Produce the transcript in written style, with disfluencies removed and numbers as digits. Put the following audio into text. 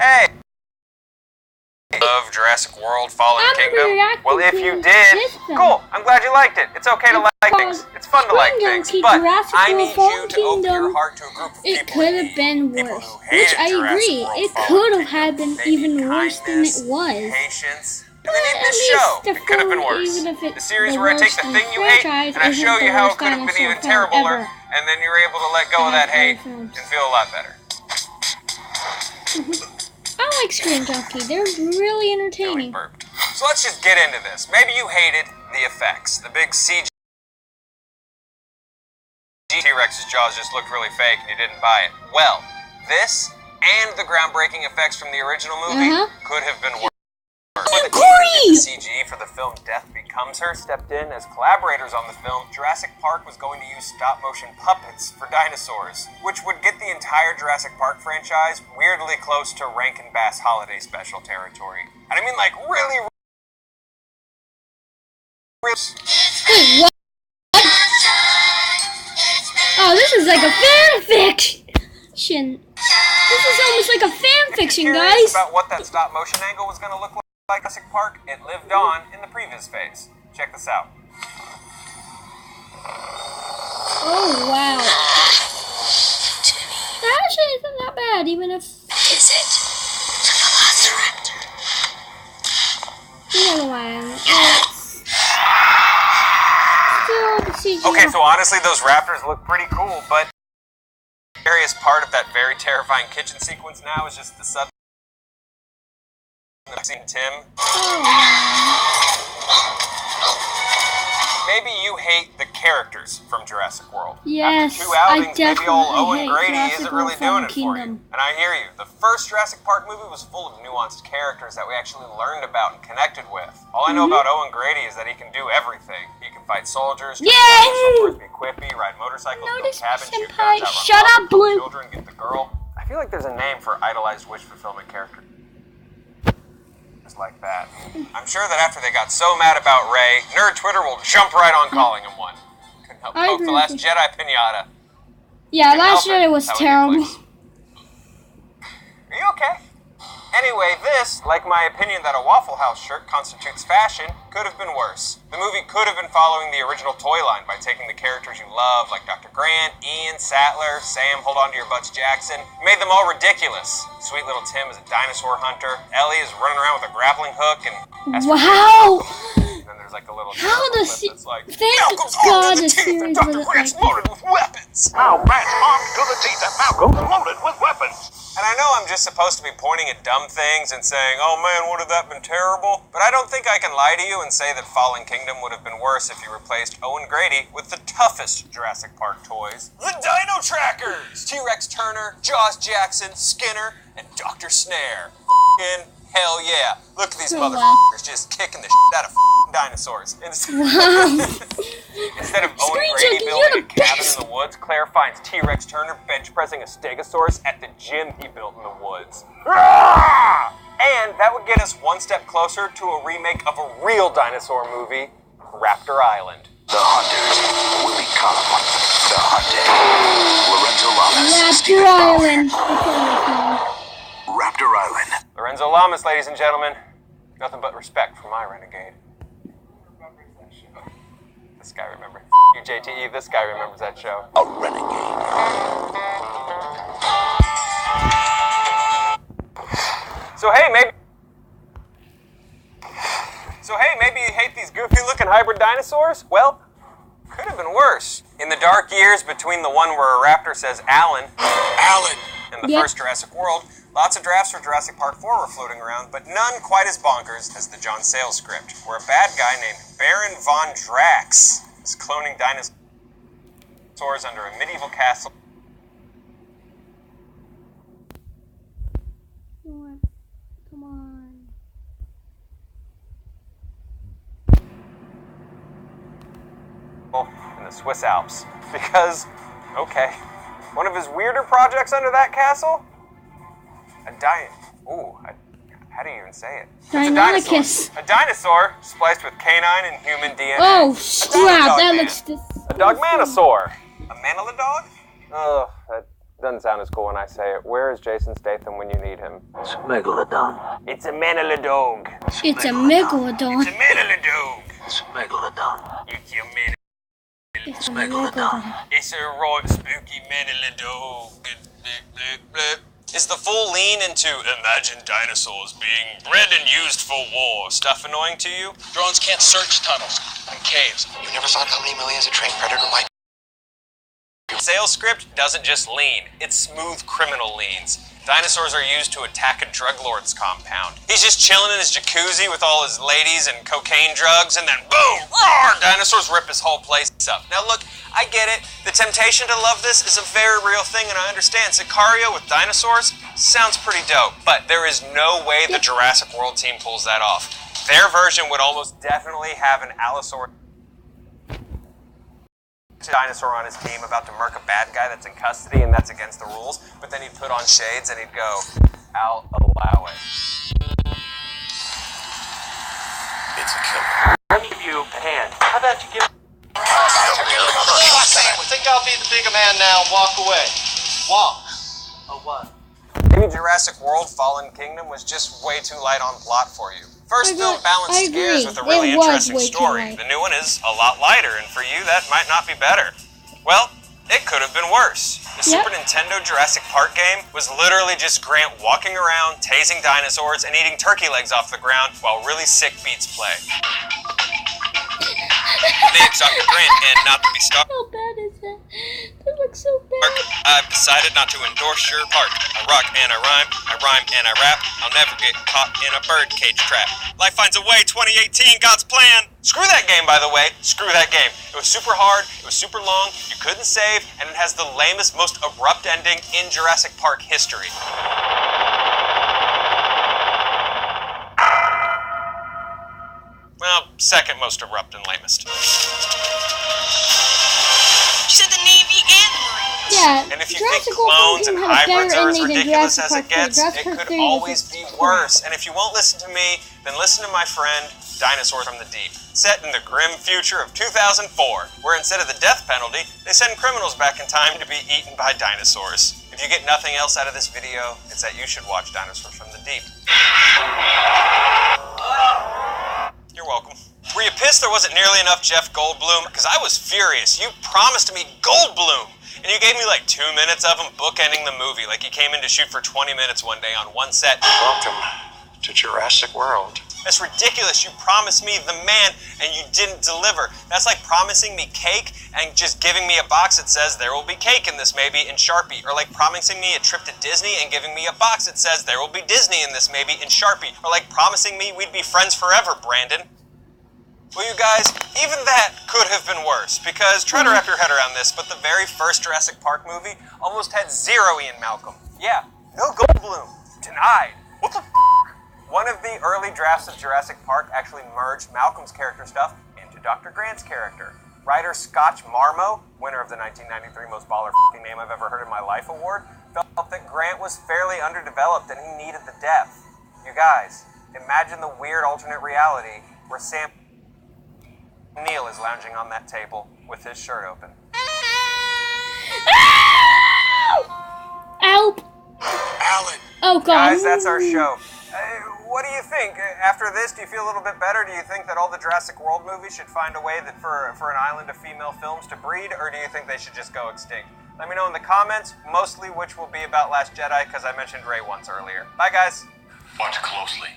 Hey! Love Jurassic World Fallen Kingdom? Well, if you did, cool. I'm glad you liked it. It's okay to like things. It's fun to like things, but I need you to open your heart to a group of people. It could have been worse, which I agree. It could have been even worse than it was. Patience. And then even this show, it could have been worse. The series where I take the thing you hate and I show you how it could have been even terribler, and then you're able to let go of that hate and feel a lot better. I like Screen Junkie. They're really entertaining. So let's just get into this. Maybe you hated the effects. The big CG T-Rex's jaws just looked really fake and you didn't buy it. Well, this and the groundbreaking effects from the original movie could have been worse. The CG for the film Death Becomes Her stepped in as collaborators on the film. Jurassic Park was going to use stop-motion puppets for dinosaurs, which would get the entire Jurassic Park franchise weirdly close to Rankin Bass holiday special territory. And I mean, like, really. Wait, what? Oh, this is like a fanfiction. This is almost like a fanfiction, guys. About what that stop-motion angle was going to look like Jurassic Park, it lived on in the previous phase. Check this out. Oh, wow. That actually isn't that bad, even if... Is it? Never mind. Still the CGI. Okay, so honestly, those raptors look pretty cool, but the scariest part of that very terrifying kitchen sequence now is just the sudden Tim. Maybe you hate the characters from Jurassic World. Yes, after 2 outings, I maybe old Owen Grady Jurassic isn't really doing it for you. Kingdom. And I hear you. The first Jurassic Park movie was full of nuanced characters that we actually learned about and connected with. All I know about Owen Grady is that he can do everything. He can fight soldiers, be quippy, ride motorcycles, build cabins, shoot guns, Shut up, Blue. Children, get the girl. I feel like there's a name for idolized wish fulfillment character. Like that. I'm sure that after they got so mad about Ray, nerd Twitter will jump right on calling him one. Couldn't help poke the Last Jedi pinata. Yeah, Last Jedi was terrible. Are you okay? Anyway, this, like my opinion that a Waffle House shirt constitutes fashion, could have been worse. The movie could have been following the original toy line by taking the characters you love, like Dr. Grant, Ian, Sattler, Sam, Hold On To Your Butts Jackson, made them all ridiculous. Sweet little Tim is a dinosaur hunter, Ellie is running around with a grappling hook, and wow! And then there's like a little that's like, Malcolm's armed to the teeth and Dr. Grant's loaded with weapons! Now Grant's armed to the teeth and Malcolm's loaded with weapons! And I know I'm just supposed to be pointing at dumb things and saying, oh man, would have that been terrible? But I don't think I can lie to you and say that Fallen Kingdom would have been worse if you replaced Owen Grady with the toughest Jurassic Park toys. The Dino Trackers! T-Rex Turner, Jaws Jackson, Skinner, and Dr. Snare. F***ing hell yeah. Look at these motherfuckers just kicking the shit out of dinosaurs. Instead of Owen Grady building a cabin in the woods, Claire finds T-Rex Turner bench pressing a stegosaurus at the gym he built in the woods. And that would get us one step closer to a remake of a real dinosaur movie, Raptor Island. The hunters will become the hunted. Raptor Island. Raptor Island. Lorenzo Lamas, ladies and gentlemen. Nothing but respect for my renegade. This guy remembers. You JTE, this guy remembers that show. A renegade. So hey, maybe you hate these goofy-looking hybrid dinosaurs? Well, could have been worse. In the dark years between the one where a raptor says Alan, and the first Jurassic World, lots of drafts for Jurassic Park 4 were floating around, but none quite as bonkers as the John Sayles script, where a bad guy named Baron von Drax is cloning dinosaurs under a medieval castle. Come on. In the Swiss Alps. Because, okay, one of his weirder projects under that castle? How do you even say it? Deinonychus. A dinosaur spliced with canine and human DNA. Oh, crap, that looks... A dogmanosaur. A manila dog? Ugh, that Doesn't sound as cool when I say it. Where is Jason Statham when you need him? It's a megalodon. It's a megalodon. It's a megalodon. It's a megalodon. It's a megalodon. It's a megalodon. It's a megalodon. It's a right spooky megalodon. Is the full lean into imagine dinosaurs being bred and used for war stuff annoying to you? Drones can't search tunnels and caves. You never thought how many millions a trained predator might. Sales script doesn't just lean, it's smooth criminal leans. Dinosaurs are used to attack a drug lord's compound. He's just chilling in his jacuzzi with all his ladies and cocaine drugs, and then boom, roar, dinosaurs rip his whole place up. Now look, I get it. The temptation to love this is a very real thing, and I understand. Sicario with dinosaurs sounds pretty dope, but there is no way the Jurassic World team pulls that off. Their version would almost definitely have an Allosaurus dinosaur on his team about to murk a bad guy that's in custody, and that's against the rules, but then he'd put on shades and he'd go, I'll allow it. It's a killer. I'll give you a hand. How about you give I think I'll be the bigger man now and walk away. Walk. Oh, what? Maybe Jurassic World Fallen Kingdom was just way too light on plot for you. First film balanced scares with a really interesting story. The new one is a lot lighter, and for you, that might not be better. Well, it could have been worse. The Super Nintendo Jurassic Park game was literally just Grant walking around, tasing dinosaurs, and eating turkey legs off the ground while really sick beats play. Name's Dr. Grant, and not to be stuck. How bad is that? That looks so bad. I've decided not to endorse your park. I rock and I rhyme and I rap. I'll never get caught in a birdcage trap. Life finds a way, 2018, God's plan. Screw that game, by the way. Screw that game. It was super hard, it was super long, you couldn't save, and it has the lamest, most abrupt ending in Jurassic Park history. Well, second most abrupt and lamest. She said the Navy and the Marines. Yeah, And if you Jurassic think clones World and had a hybrids better are as ending than ridiculous Jurassic as Park it gets, 3. Jurassic it Park could 3 always was be worse. And if you won't listen to me, then listen to my friend, Dinosaur from the Deep. Set in the grim future of 2004, where instead of the death penalty, they send criminals back in time to be eaten by dinosaurs. If you get nothing else out of this video, it's that you should watch Dinosaurs from the Deep. You're welcome. Were you pissed there wasn't nearly enough Jeff Goldblum? Because I was furious. You promised me Goldblum! And you gave me like 2 minutes of him bookending the movie, like he came in to shoot for 20 minutes one day on one set. Welcome to Jurassic World. That's ridiculous. You promised me the man and you didn't deliver. That's like promising me cake and just giving me a box that says there will be cake in this maybe in Sharpie. Or like promising me a trip to Disney and giving me a box that says there will be Disney in this maybe in Sharpie. Or like promising me we'd be friends forever, Brandon. Well, you guys, even that could have been worse, because try to wrap your head around this, but the very first Jurassic Park movie almost had 0 Ian Malcolm. Yeah, no Goldblum. Denied. What the f***? One of the early drafts of Jurassic Park actually merged Malcolm's character stuff into Dr. Grant's character. Writer Scotch Marmo, winner of the 1993 Most Baller f***ing Name I've Ever Heard in My Life award, felt that Grant was fairly underdeveloped and he needed the depth. You guys, imagine the weird alternate reality where Sam Neill is lounging on that table with his shirt open. Help! Alan! Oh god. Guys, that's our show. What do you think? After this, do you feel a little bit better? Do you think that all the Jurassic World movies should find a way that for an island of female films to breed, or do you think they should just go extinct? Let me know in the comments, mostly which will be about Last Jedi, because I mentioned Rey once earlier. Bye, guys. Watch closely.